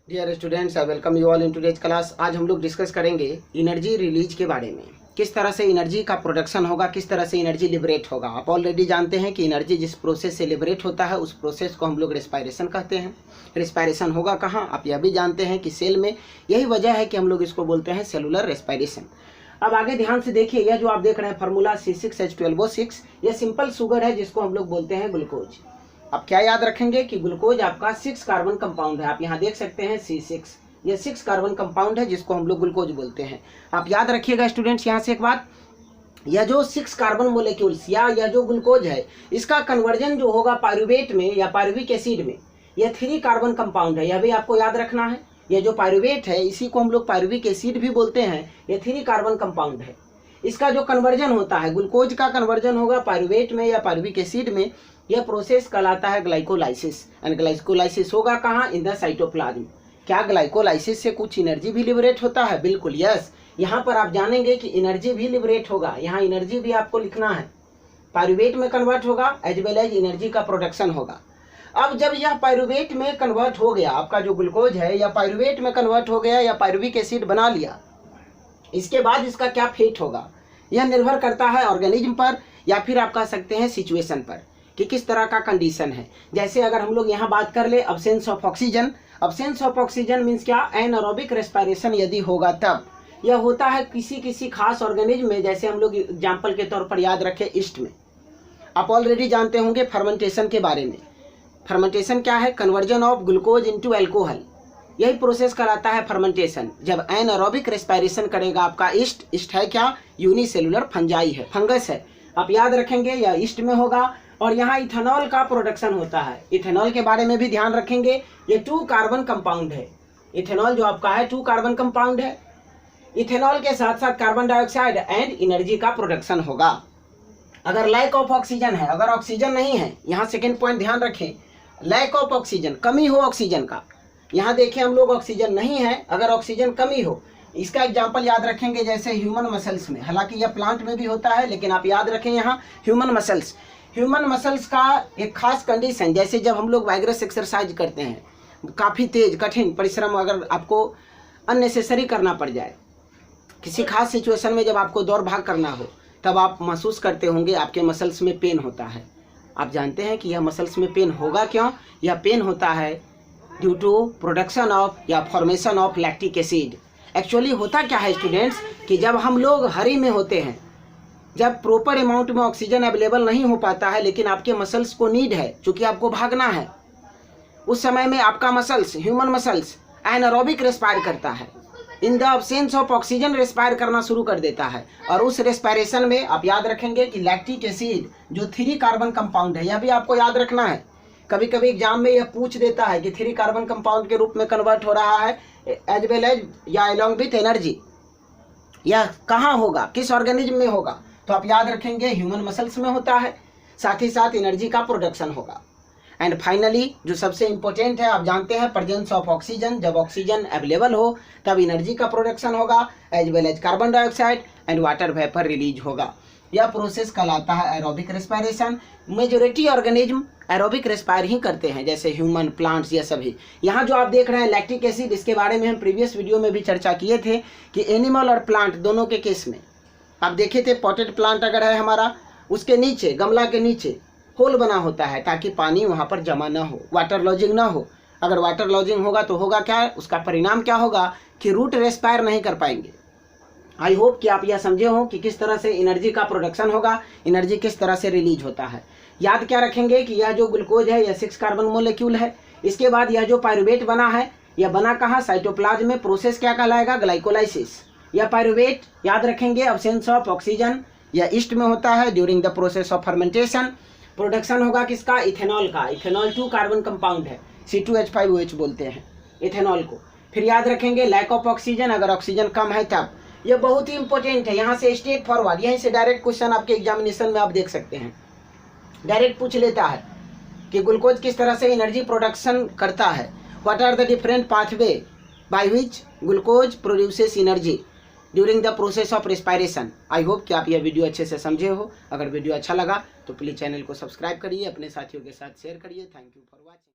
Dear students, I welcome you all in today's class. आज हम लोग डिस्कस करेंगे एनर्जी रिलीज के बारे में। किस तरह से एनर्जी का प्रोडक्शन होगा, किस तरह से एनर्जी लिबरेट होगा। आप ऑलरेडी जानते हैं कि एनर्जी जिस प्रोसेस से लिबरेट होता है उस प्रोसेस को हम लोग रेस्पायरेशन कहते हैं। रेस्पायरेशन होगा कहाँ, आप यह भी जानते हैं कि सेल में। यही वजह है कि हम लोग इसको बोलते हैं सेलुलर रेस्पायरेशन। अब आगे ध्यान से देखिए, यह जो आप देख रहे हैं फार्मूला C6H12O6, यह सिंपल शुगर है जिसको हम लोग बोलते हैं ग्लूकोज। अब क्या याद रखेंगे कि ग्लूकोज आपका 6 कार्बन कंपाउंड है। आप यहाँ देख सकते हैं C6, ये 6 कार्बन कंपाउंड है जिसको हम लोग ग्लूकोज बोलते हैं। आप याद रखिएगा स्टूडेंट्स यहाँ से एक बात, यह जो 6 कार्बन मोलेक्यूल्स या यह जो ग्लूकोज है, इसका कन्वर्जन जो होगा पायरुवेट में या पायरुविक एसिड में, यह 3 कार्बन कंपाउंड है। यह भी आपको याद रखना है। यह जो पायरुवेट है इसी को हम लोग पायरुविक एसिड भी बोलते हैं। यह 3 कार्बन कंपाउंड है। इसका जो कन्वर्जन होता है, ग्लूकोज का कन्वर्जन होगा पायरुवेट में या पायरुविक एसिड में। यह प्रोसेस कहलाता है ग्लाइकोलाइसिस। एंड ग्लाइकोलाइसिस होगा कहाँ, इन द साइटोप्लाज्म। क्या ग्लाइकोलाइसिस से कुछ एनर्जी भी लिबरेट होता है? बिल्कुल यस। यहाँ पर आप जानेंगे कि एनर्जी भी लिबरेट होगा। यहाँ एनर्जी भी आपको लिखना है। पायरुवेट में कन्वर्ट होगा एज वेल एज एनर्जी का प्रोडक्शन होगा। अब जब यह पायरुवेट में कन्वर्ट हो गया, आपका जो ग्लूकोज है या पायरुवेट में कन्वर्ट हो गया या पायरुविक एसिड बना लिया, इसके बाद इसका क्या फेट होगा, यह निर्भर करता है ऑर्गेनिज्म पर या फिर आप कह सकते हैं सिचुएशन पर कि किस तरह का कंडीशन है। जैसे अगर हम लोग यहाँ बात कर ले absence of oxygen. Absence of oxygen means क्या, एनारोबिक रेस्पायरेशन यदि होगा तब यह होता है किसी किसी खास ऑर्गेनिज्म में। जैसे हम लोग एग्जाम्पल के तौर पर याद रखें ईस्ट में। आप ऑलरेडी जानते होंगे फर्मेंटेशन के बारे में। फर्मेंटेशन क्या है, conversion of glucose into alcohol. यही प्रोसेस कराता है फर्मेंटेशन। जब एनारोबिक रेस्पायरेशन करेगा आपका ईस्ट है क्या, यूनिसेलुलर फंजाई है, फंगस है। आप याद रखेंगे यह ईस्ट में होगा। और यहाँ इथेनॉल का प्रोडक्शन होता है। इथेनॉल के बारे में भी ध्यान रखेंगे, ये 2 कार्बन कंपाउंड है। इथेनॉल जो आपका है 2 कार्बन कंपाउंड है। इथेनॉल के साथ साथ कार्बन डाइऑक्साइड एंड एनर्जी का प्रोडक्शन होगा। अगर लैक ऑफ ऑक्सीजन है, अगर ऑक्सीजन नहीं है, यहाँ सेकेंड पॉइंट ध्यान रखें, लैक ऑफ ऑक्सीजन, कमी हो ऑक्सीजन का। यहाँ देखें हम लोग ऑक्सीजन नहीं है, अगर ऑक्सीजन कमी हो, इसका एग्जाम्पल याद रखेंगे जैसे ह्यूमन मसल्स में। हालांकि यह प्लांट में भी होता है लेकिन आप याद रखें यहाँ ह्यूमन मसल्स। ह्यूमन मसल्स का एक खास कंडीशन, जैसे जब हम लोग वाइग्रस एक्सरसाइज करते हैं, काफ़ी तेज कठिन परिश्रम अगर आपको अननेसेसरी करना पड़ जाए, किसी खास सिचुएशन में जब आपको दौड़ भाग करना हो, तब आप महसूस करते होंगे आपके मसल्स में पेन होता है। आप जानते हैं कि यह मसल्स में पेन होगा क्यों? यह पेन होता है ड्यू टू प्रोडक्शन ऑफ या formation of lactic acid. Actually होता क्या है स्टूडेंट्स कि जब हम लोग हरी में होते हैं, जब प्रॉपर अमाउंट में ऑक्सीजन अवेलेबल नहीं हो पाता है लेकिन आपके मसल्स को नीड है, चूँकि आपको भागना है, उस समय में आपका muscles, human muscles anaerobic respire करता है। In the absence of oxygen respire करना शुरू कर देता है। और उस रेस्पायरेशन में आप याद रखेंगे कि लैक्टिक एसिड जो 3 कार्बन कंपाउंड है, यह भी आपको याद रखना है। कभी कभी एग्जाम में यह पूछ देता है कि 3 कार्बन कंपाउंड के रूप में कन्वर्ट हो रहा है एज वेल एज या अलॉन्ग विथ एनर्जी, यह कहाँ होगा, किस ऑर्गेनिज्म में होगा? तो आप याद रखेंगे ह्यूमन मसल्स में होता है, साथ ही साथ एनर्जी का प्रोडक्शन होगा। एंड फाइनली जो सबसे इंपॉर्टेंट है, आप जानते हैं प्रेजेंस ऑफ ऑक्सीजन। जब ऑक्सीजन अवेलेबल हो तब एनर्जी का प्रोडक्शन होगा as well as carbon dioxide and water vapour release होगा। यह प्रोसेस कहलाता है aerobic respiration. Majority organism aerobic respire ही करते हैं, जैसे ह्यूमन, प्लांट्स, ये सभी। यहाँ जो आप देख रहे हैं लैक्टिक एसिड, इसके बारे में हम प्रीवियस वीडियो में भी चर्चा किए थे कि एनिमल और प्लांट दोनों के केस में आप देखे थे, पॉटेड प्लांट अगर है हमारा, उसके नीचे, गमला के नीचे होल बना होता है ताकि पानी वहाँ पर जमा ना हो, वाटर लॉजिंग ना हो। अगर वाटर लॉजिंग होगा तो होगा क्या, उसका परिणाम क्या होगा कि रूट रेस्पायर नहीं कर पाएंगे। आई होप कि आप यह समझे हो कि किस तरह से एनर्जी का प्रोडक्शन होगा, एनर्जी किस तरह से रिलीज होता है। याद क्या रखेंगे कि यह जो ग्लूकोज है यह 6 कार्बन मोलेक्यूल है। इसके बाद यह जो पायरुवेट बना है, यह बना कहाँ, साइटोप्लाज्म में। प्रोसेस क्या कहलाएगा, ग्लाइकोलाइसिस। यह पायरुवेट याद रखेंगे अब्सेंस ऑफ ऑक्सीजन, यह ईस्ट में होता है during the process of fermentation. Production होगा किसका, इथेनॉल का। इथेनॉल 2 कार्बन कंपाउंड है, C2H5OH बोलते हैं इथेनॉल को। फिर याद रखेंगे लैक ऑफ ऑक्सीजन, अगर ऑक्सीजन कम है तब। यह बहुत ही इंपॉर्टेंट है, यहाँ से स्ट्रेट फॉरवर्ड, यहीं से डायरेक्ट क्वेश्चन आपके एग्जामिनेशन में आप देख सकते हैं। डायरेक्ट पूछ लेता है कि ग्लूकोज किस तरह से एनर्जी प्रोडक्शन करता है। What are the different pathway by which glucose produces energy during the process of respiration. I hope कि आप यह वीडियो अच्छे से समझे हो। अगर वीडियो अच्छा लगा तो प्लीज़ चैनल को सब्सक्राइब करिए, अपने साथियों के साथ शेयर करिए। Thank you for watching.